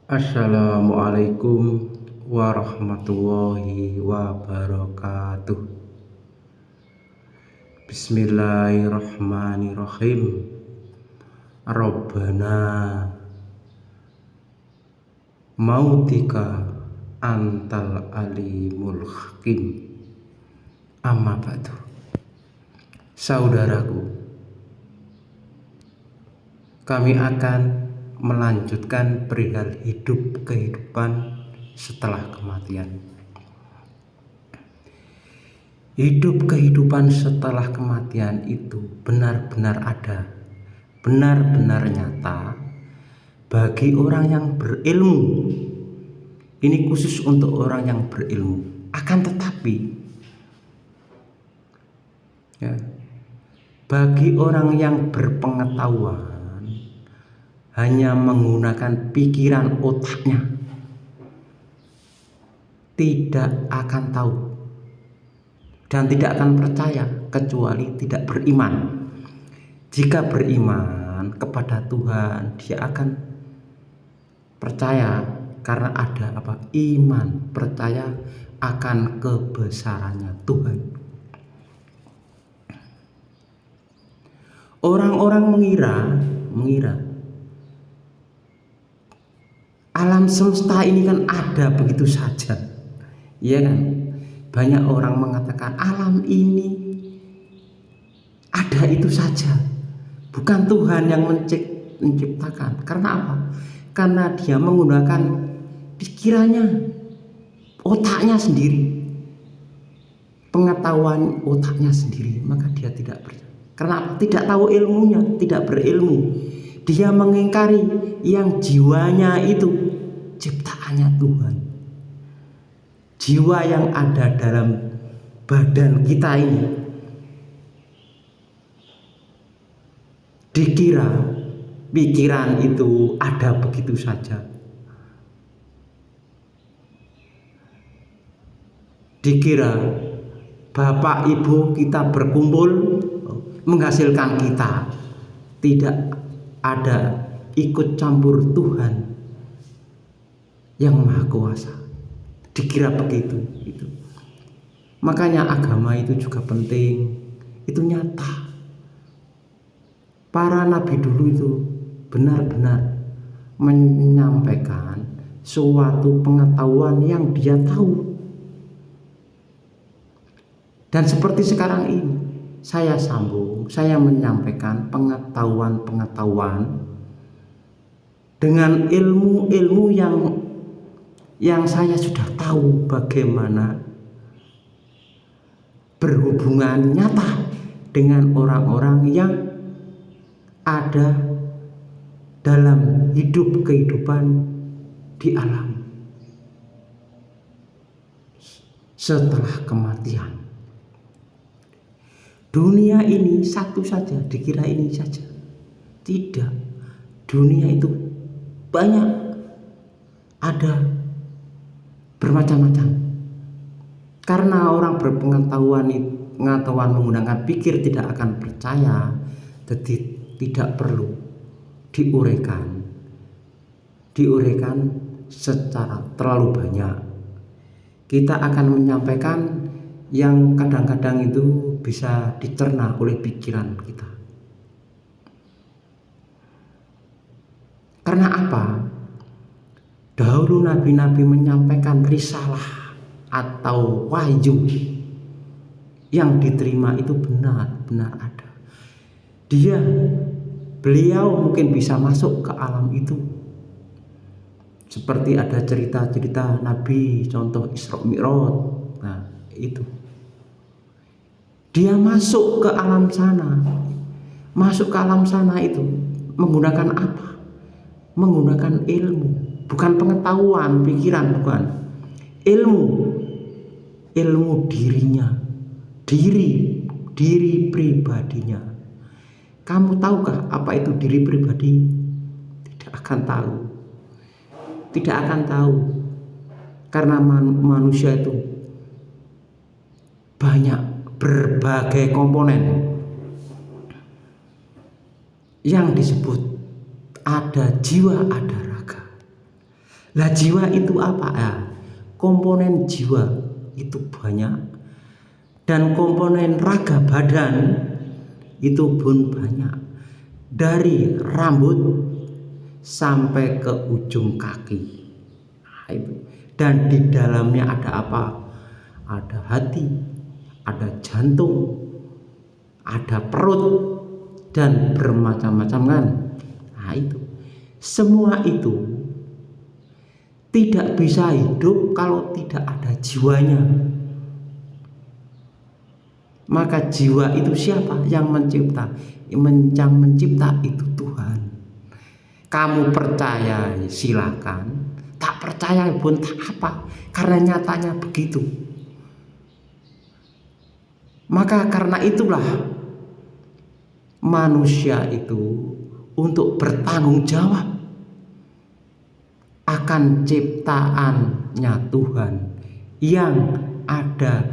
Assalamualaikum warahmatullahi wabarakatuh. Bismillahirrahmanirrahim. Rabbana mautika antal alimul hakim. Amma ba'du. Saudaraku, kami akan melanjutkan perihal kehidupan setelah kematian. Kehidupan setelah kematian itu benar-benar ada, benar-benar nyata bagi orang yang berilmu. Ini khusus untuk orang yang berilmu. Akan tetapi bagi orang yang berpengetahuan, hanya menggunakan pikiran otaknya, tidak akan tahu dan tidak akan percaya kecuali tidak beriman. Jika beriman kepada Tuhan, dia akan percaya karena ada iman, percaya akan kebesarannya Tuhan. Orang-orang mengira alam semesta ini kan ada begitu saja, ya kan? Banyak orang mengatakan alam ini ada itu saja, bukan Tuhan yang menciptakan. Karena apa? Karena dia menggunakan pikirannya, otaknya sendiri, pengetahuan otaknya sendiri, maka dia tidak percaya. Karena apa? Tidak tahu ilmunya, tidak berilmu. Dia mengingkari yang jiwanya itu ciptaannya Tuhan. Jiwa yang ada dalam badan kita ini dikira pikiran itu ada begitu saja. Dikira bapak ibu kita berkumpul menghasilkan kita. Tidak ada ikut campur Tuhan yang Maha Kuasa. Dikira begitu. Makanya agama itu juga penting. Itu nyata. Para nabi dulu itu benar-benar menyampaikan suatu pengetahuan yang dia tahu. Dan seperti sekarang ini, saya menyampaikan pengetahuan dengan ilmu yang saya sudah tahu bagaimana berhubungan nyata dengan orang-orang yang ada dalam kehidupan di alam setelah kematian. Dunia ini satu saja, dikira ini saja. Tidak, dunia itu banyak, ada bermacam-macam. Karena orang berpengetahuan menggunakan pikir tidak akan percaya, jadi tidak perlu diuraikan secara terlalu banyak. Kita akan menyampaikan yang kadang-kadang itu bisa dicerna oleh pikiran kita. Karena apa? Dahulu nabi-nabi menyampaikan risalah atau wahyu yang diterima itu benar-benar ada. Beliau mungkin bisa masuk ke alam itu. Seperti ada cerita-cerita nabi, contoh Isra Mi'raj. Nah, itu. Dia masuk ke alam sana. Masuk ke alam sana itu menggunakan apa? Menggunakan ilmu, bukan pengetahuan, pikiran, bukan. Ilmu dirinya, diri pribadinya. Kamu tahukah apa itu diri pribadi? Tidak akan tahu. Karena manusia itu banyak berbagai komponen yang disebut ada jiwa, ada raga. Lah jiwa itu apa ya? Komponen jiwa itu banyak, dan komponen raga badan itu pun banyak, dari rambut sampai ke ujung kaki. Nah, itu. Dan di dalamnya ada apa? Ada hati, ada jantung, ada perut, dan bermacam-macam kan. Nah itu, semua itu tidak bisa hidup kalau tidak ada jiwanya. Maka jiwa itu siapa yang mencipta? Yang mencipta itu Tuhan. Kamu percaya silakan, tak percaya pun tak apa, karena nyatanya begitu. Maka karena itulah manusia itu untuk bertanggung jawab akan ciptaannya Tuhan yang ada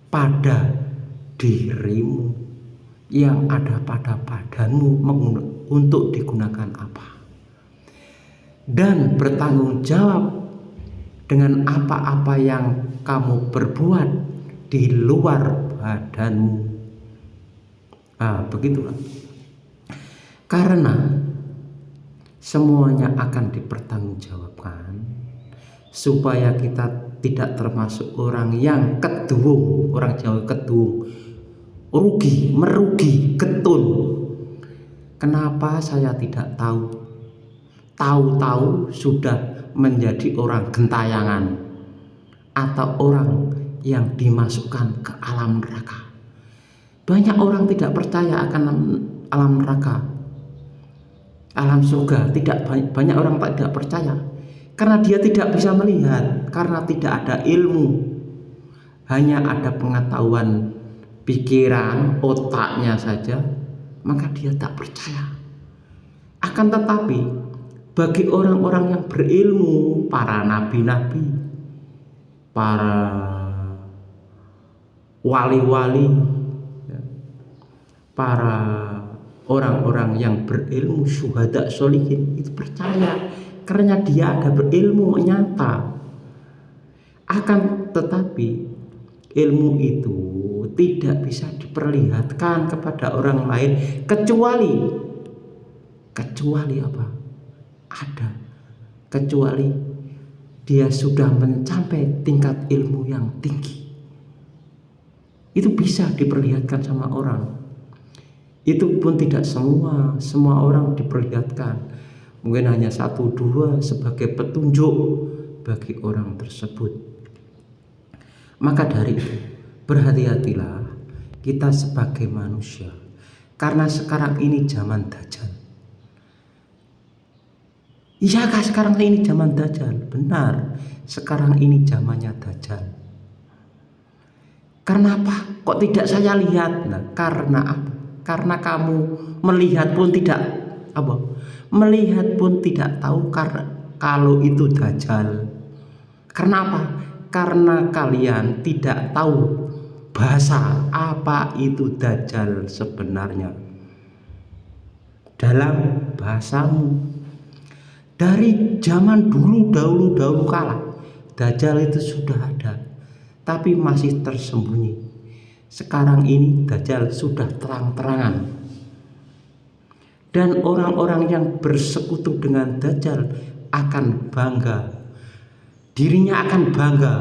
pada dirimu, yang ada pada badanmu, untuk digunakan apa, dan bertanggung jawab dengan apa-apa yang kamu perbuat di luar badanmu. Begitulah, karena semuanya akan dipertanggungjawabkan, supaya kita tidak termasuk orang yang kedung. Orang Jawa kedung, merugi, getun. Kenapa saya tidak tahu? Tahu-tahu sudah menjadi orang gentayangan atau orang yang dimasukkan ke alam neraka. Banyak orang tidak percaya akan alam neraka, alam surga. Banyak orang tidak percaya karena dia tidak bisa melihat, karena tidak ada ilmu, hanya ada pengetahuan pikiran otaknya saja, maka dia tak percaya. Akan tetapi bagi orang-orang yang berilmu, para nabi-nabi, para wali-wali, para orang-orang yang berilmu, syuhada, sholihin, itu percaya karena dia ada berilmu nyata. Akan tetapi ilmu itu tidak bisa diperlihatkan kepada orang lain kecuali apa? Kecuali dia sudah mencapai tingkat ilmu yang tinggi. Itu bisa diperlihatkan sama orang. Itu pun tidak semua orang diperlihatkan. Mungkin hanya 1-2 sebagai petunjuk bagi orang tersebut. Maka dari itu, berhati-hatilah kita sebagai manusia, karena sekarang ini zaman Dajjal. Iyakah sekarang ini zaman Dajjal? Benar, sekarang ini zamannya Dajjal. Karena apa? Kok tidak saya lihat? Nah, karena apa? Karena kamu melihat pun tidak tahu kalau itu Dajjal. Karena apa? Karena kalian tidak tahu bahasa apa itu Dajjal sebenarnya. Dalam bahasamu, dari zaman dahulu kala, Dajjal itu sudah ada, tapi masih tersembunyi. Sekarang ini Dajjal sudah terang-terangan, dan orang-orang yang bersekutu dengan Dajjal akan bangga. Dirinya akan bangga.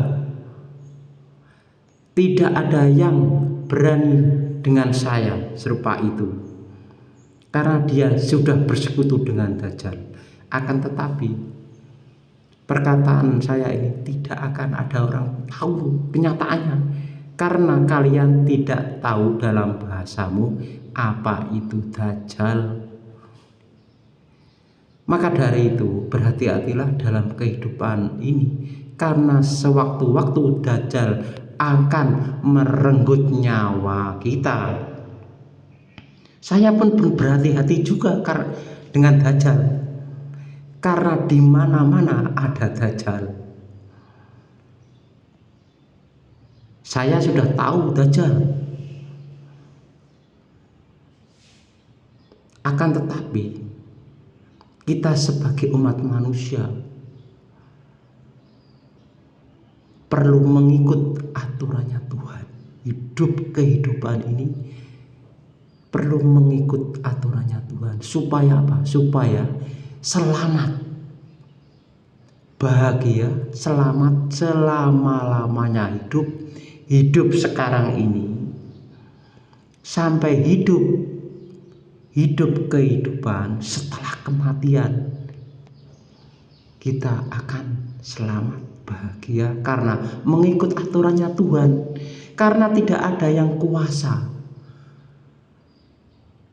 Tidak ada yang berani dengan saya serupa itu, karena dia sudah bersekutu dengan Dajjal. Akan tetapi perkataan saya ini tidak akan ada orang tahu kenyataannya, karena kalian tidak tahu dalam bahasamu apa itu Dajjal. Maka dari itu, berhati-hatilah dalam kehidupan ini, karena sewaktu-waktu Dajjal akan merenggut nyawa kita. Saya pun berhati-hati juga dengan Dajjal, karena di mana-mana ada Dajjal. Saya sudah tahu Dajjal. Akan tetapi kita sebagai umat manusia perlu mengikut aturannya Tuhan. Kehidupan ini perlu mengikut aturannya Tuhan. Supaya apa? Supaya selamat, bahagia, selamat selama-lamanya hidup sekarang ini, sampai hidup kehidupan setelah kematian. Kita akan selamat, bahagia karena mengikut aturannya Tuhan. Karena tidak ada yang kuasa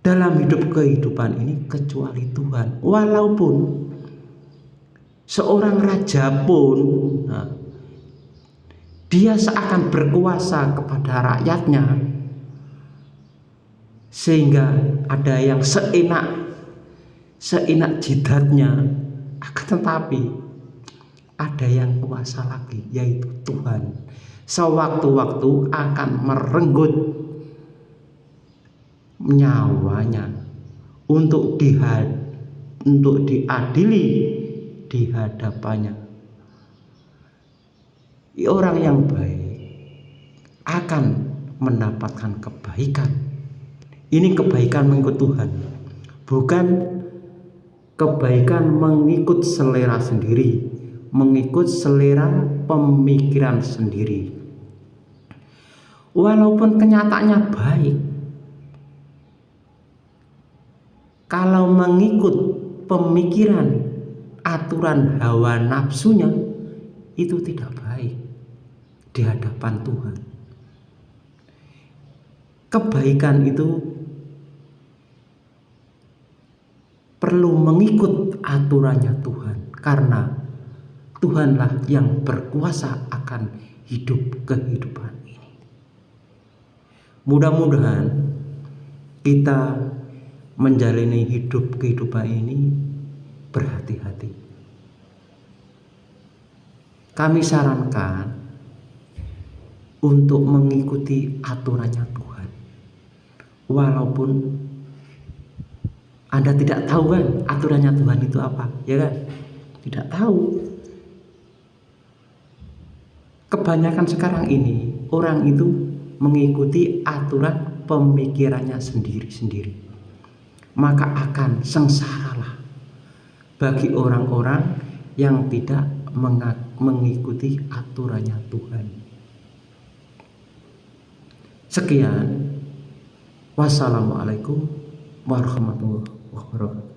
dalam hidup kehidupan ini kecuali Tuhan. Walaupun seorang raja pun dia seakan berkuasa kepada rakyatnya, sehingga ada yang seenak jidatnya, akan tetapi ada yang kuasa lagi, yaitu Tuhan. Sewaktu-waktu akan merenggut nyawanya untuk diadili di hadapannya. Orang yang baik akan mendapatkan kebaikan. Ini kebaikan mengikut Tuhan, bukan kebaikan mengikut selera sendiri, mengikut selera pemikiran sendiri. Walaupun kenyataannya baik, kalau mengikut pemikiran aturan hawa nafsunya, itu tidak baik di hadapan Tuhan. Kebaikan itu perlu mengikut aturannya Tuhan, karena Tuhanlah yang berkuasa akan kehidupan ini. Mudah-mudahan kita menjalani kehidupan ini berhati-hati. Kami sarankan untuk mengikuti aturannya Tuhan. Walaupun Anda tidak tahu kan aturannya Tuhan itu apa, ya kan? Tidak tahu. Kebanyakan sekarang ini orang itu mengikuti aturan pemikirannya sendiri-sendiri. Maka akan sengsaralah bagi orang-orang yang tidak mengikuti aturannya Tuhan. Sekian. Wassalamualaikum warahmatullahi wabarakatuh.